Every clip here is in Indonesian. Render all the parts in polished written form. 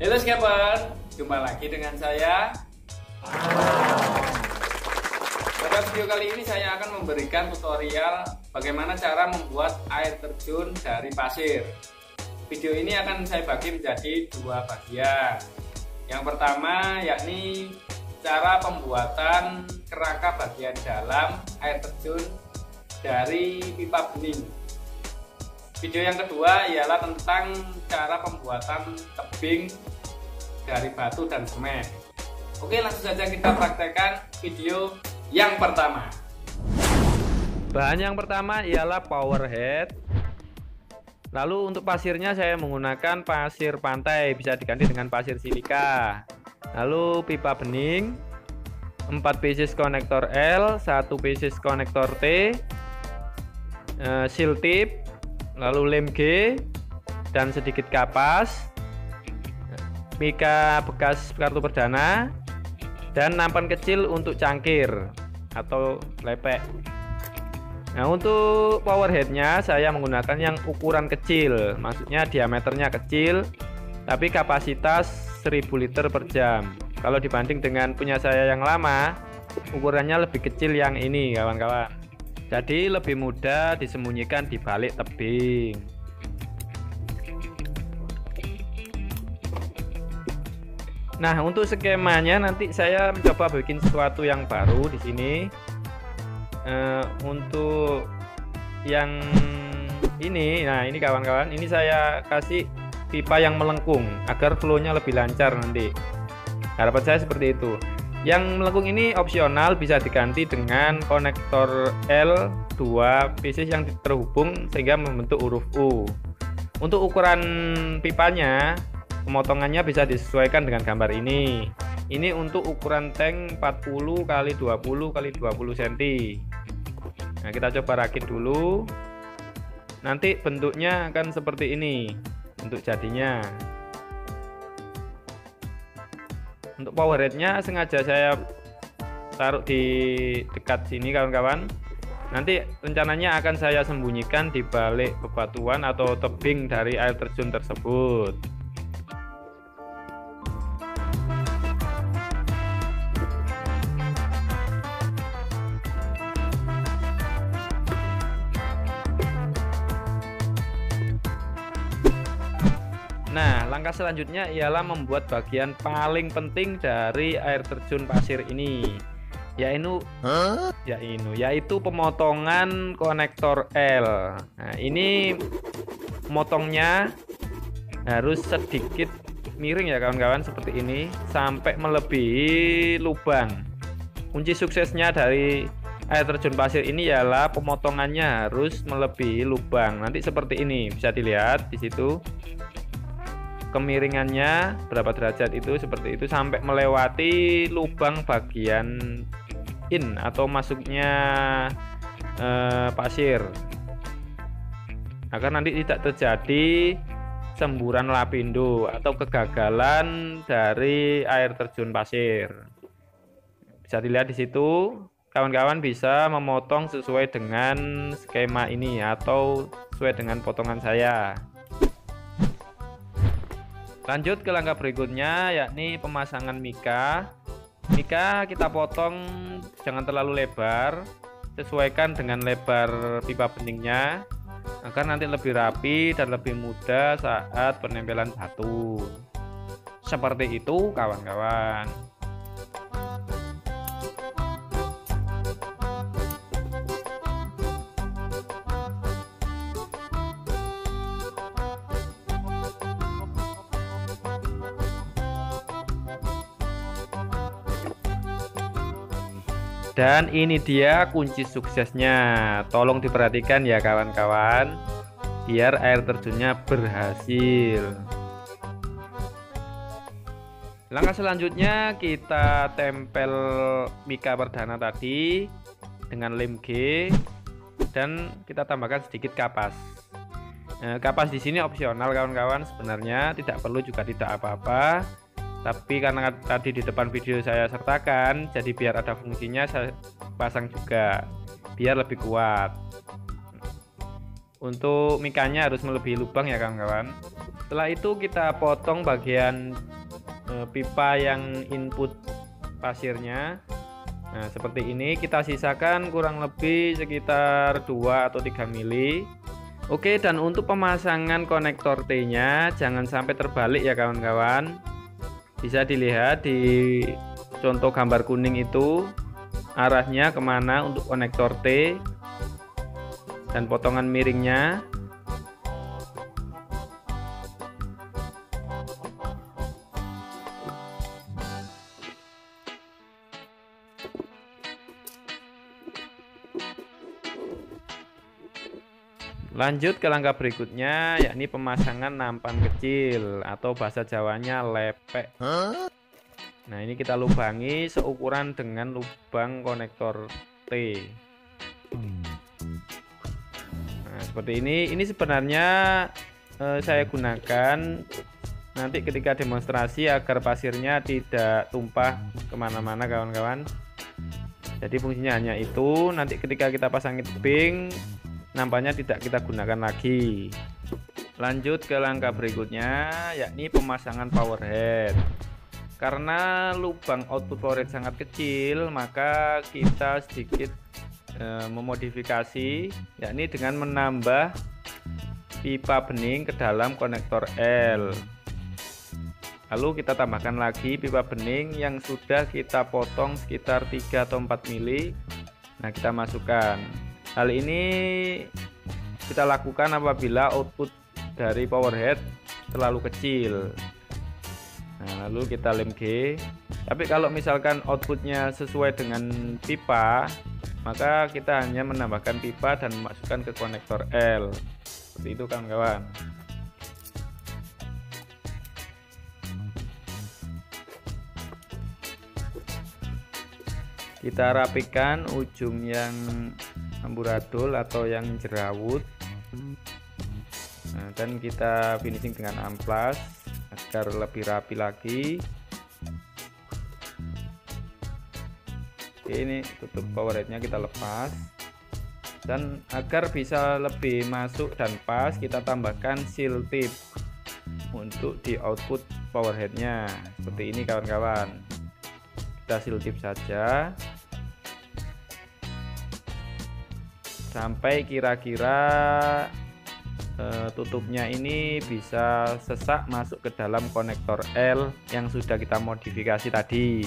Halo Skipper, jumpa lagi dengan saya. Pada video kali ini saya akan memberikan tutorial bagaimana cara membuat air terjun dari pasir. Video ini akan saya bagi menjadi dua bagian. Yang pertama yakni cara pembuatan kerangka bagian dalam air terjun dari pipa bening. Video yang kedua ialah tentang cara pembuatan tebing dari batu dan semen. Oke, langsung saja kita praktekkan video yang pertama. Bahan yang pertama ialah power head. Lalu untuk pasirnya saya menggunakan pasir pantai, bisa diganti dengan pasir silika. Lalu pipa bening, 4 pieces konektor L, 1 pieces konektor T, seal tip, lalu lem G, dan sedikit kapas, mika bekas kartu perdana, dan nampan kecil untuk cangkir atau lepek. Nah, untuk power headnya saya menggunakan yang ukuran kecil, maksudnya diameternya kecil tapi kapasitas 1000 liter per jam. Kalau dibanding dengan punya saya yang lama, ukurannya lebih kecil yang ini kawan-kawan, jadi lebih mudah disembunyikan di balik tebing. Nah, untuk skemanya nanti saya mencoba bikin sesuatu yang baru di sini. Untuk yang ini, nah ini kawan-kawan, ini saya kasih pipa yang melengkung agar flow-nya lebih lancar nanti. Harapan saya seperti itu. Yang melengkung ini opsional, bisa diganti dengan konektor L 2 pieces yang terhubung sehingga membentuk huruf U. Untuk ukuran pipanya, pemotongannya bisa disesuaikan dengan gambar ini. Ini untuk ukuran tank 40 x 20 x 20 cm. Nah, kita coba rakit dulu. Nanti bentuknya akan seperti ini untuk jadinya. Untuk power headnya sengaja saya taruh di dekat sini kawan-kawan. Nanti rencananya akan saya sembunyikan di balik bebatuan atau tebing dari air terjun tersebut. Nah, langkah selanjutnya ialah membuat bagian paling penting dari air terjun pasir ini, yaitu pemotongan konektor L. Nah, ini motongnya harus sedikit miring ya kawan-kawan, seperti ini sampai melebihi lubang. Kunci suksesnya dari air terjun pasir ini ialah pemotongannya harus melebihi lubang. Nanti seperti ini, bisa dilihat di situ. Kemiringannya berapa derajat itu, seperti itu sampai melewati lubang bagian in atau masuknya pasir, agar nanti tidak terjadi semburan lapindo atau kegagalan dari air terjun pasir. Bisa dilihat di situ, kawan-kawan bisa memotong sesuai dengan skema ini atau sesuai dengan potongan saya. Lanjut ke langkah berikutnya, yakni pemasangan mika. Mika kita potong jangan terlalu lebar, sesuaikan dengan lebar pipa beningnya agar nanti lebih rapi dan lebih mudah saat penempelan batu. Seperti itu kawan-kawan. Dan ini dia kunci suksesnya. Tolong diperhatikan ya kawan-kawan, biar air terjunnya berhasil. Langkah selanjutnya kita tempel mika perdana tadi dengan lem G dan kita tambahkan sedikit kapas. Kapas di sini opsional kawan-kawan, sebenarnya tidak perlu juga tidak apa-apa. Tapi karena tadi di depan video saya sertakan, jadi biar ada fungsinya saya pasang juga biar lebih kuat. Untuk mikanya harus melebihi lubang ya kawan-kawan. Setelah itu kita potong bagian pipa yang input pasirnya. Nah, seperti ini kita sisakan kurang lebih sekitar 2 atau 3 mili. Oke, dan untuk pemasangan konektor T-nya jangan sampai terbalik ya kawan-kawan. Bisa dilihat di contoh gambar kuning itu arahnya kemana untuk konektor T dan potongan miringnya. Lanjut ke langkah berikutnya, yakni pemasangan nampan kecil atau bahasa Jawanya lepek. Nah, ini kita lubangi seukuran dengan lubang konektor T. Nah, seperti ini. Ini sebenarnya saya gunakan nanti ketika demonstrasi agar pasirnya tidak tumpah kemana-mana kawan-kawan. Jadi fungsinya hanya itu. Nanti ketika kita pasang tubing, nampaknya tidak kita gunakan lagi. Lanjut ke langkah berikutnya, yakni pemasangan power head. Karena lubang output power head sangat kecil, maka kita sedikit memodifikasi, yakni dengan menambah pipa bening ke dalam konektor L. Lalu kita tambahkan lagi pipa bening yang sudah kita potong sekitar 3 atau 4 mili. Nah, kita masukkan. Hal ini kita lakukan apabila output dari power head terlalu kecil. Nah, lalu kita lem G. Tapi kalau misalkan outputnya sesuai dengan pipa, maka kita hanya menambahkan pipa dan memasukkan ke konektor L. Seperti itu kawan-kawan. Kita rapikan ujung yang amburadul atau yang jerawut. Nah, dan kita finishing dengan amplas agar lebih rapi lagi. Oke, ini tutup power headnya kita lepas, dan agar bisa lebih masuk dan pas, kita tambahkan seal tip untuk di output power headnya. Seperti ini kawan-kawan, kita seal tip saja sampai kira-kira tutupnya ini bisa sesak masuk ke dalam konektor L yang sudah kita modifikasi tadi.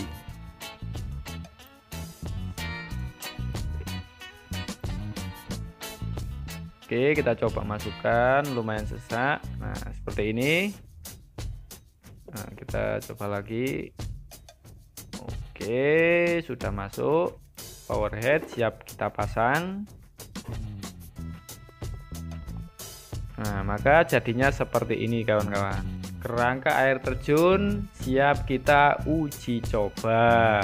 Oke, kita coba masukkan, lumayan sesak. Nah, seperti ini. Nah, kita coba lagi. Oke, sudah masuk. Power head siap kita pasang. Nah, maka jadinya seperti ini kawan-kawan. Kerangka air terjun siap kita uji coba.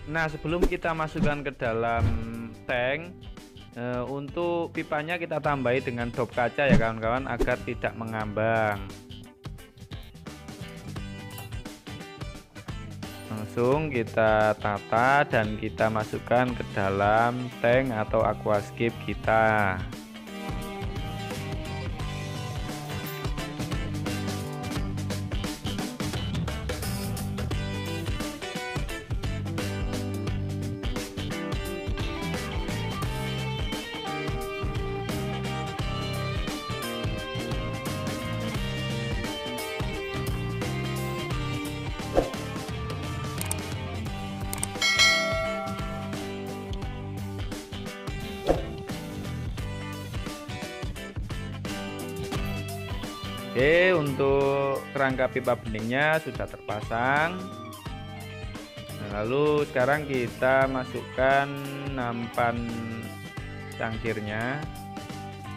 Nah, sebelum kita masukkan ke dalam tank, untuk pipanya kita tambahi dengan dop kaca ya kawan-kawan, agar tidak mengambang. Langsung kita tata dan kita masukkan ke dalam tank atau aquascape kita. Oke, untuk kerangka pipa beningnya sudah terpasang. Nah, lalu sekarang kita masukkan nampan cangkirnya.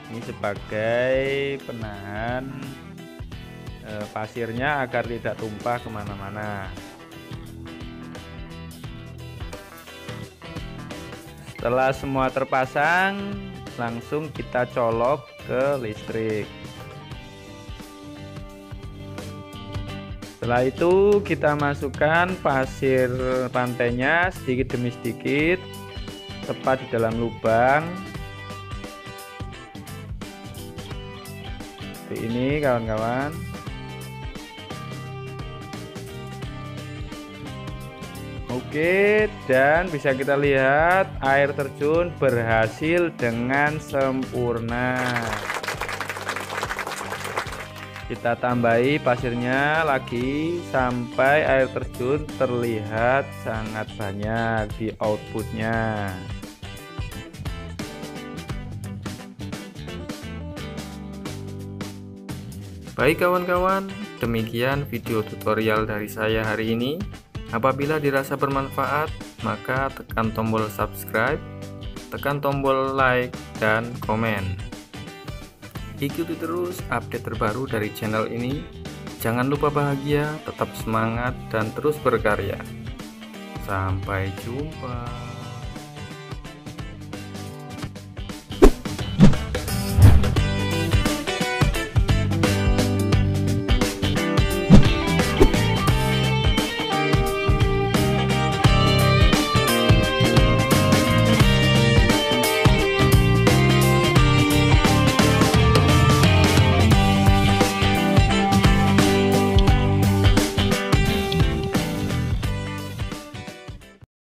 Ini sebagai penahan pasirnya agar tidak tumpah kemana-mana. Setelah semua terpasang, langsung kita colok ke listrik. Setelah itu kita masukkan pasir pantainya sedikit demi sedikit tepat di dalam lubang. seperti ini kawan-kawan. Oke, dan bisa kita lihat air terjun berhasil dengan sempurna. Kita tambahi pasirnya lagi sampai air terjun terlihat sangat banyak di outputnya. Baik kawan-kawan, demikian video tutorial dari saya hari ini. Apabila dirasa bermanfaat, maka tekan tombol subscribe, tekan tombol like, dan komen. Ikuti terus update terbaru dari channel ini. Jangan lupa bahagia, tetap semangat, dan terus berkarya. Sampai jumpa.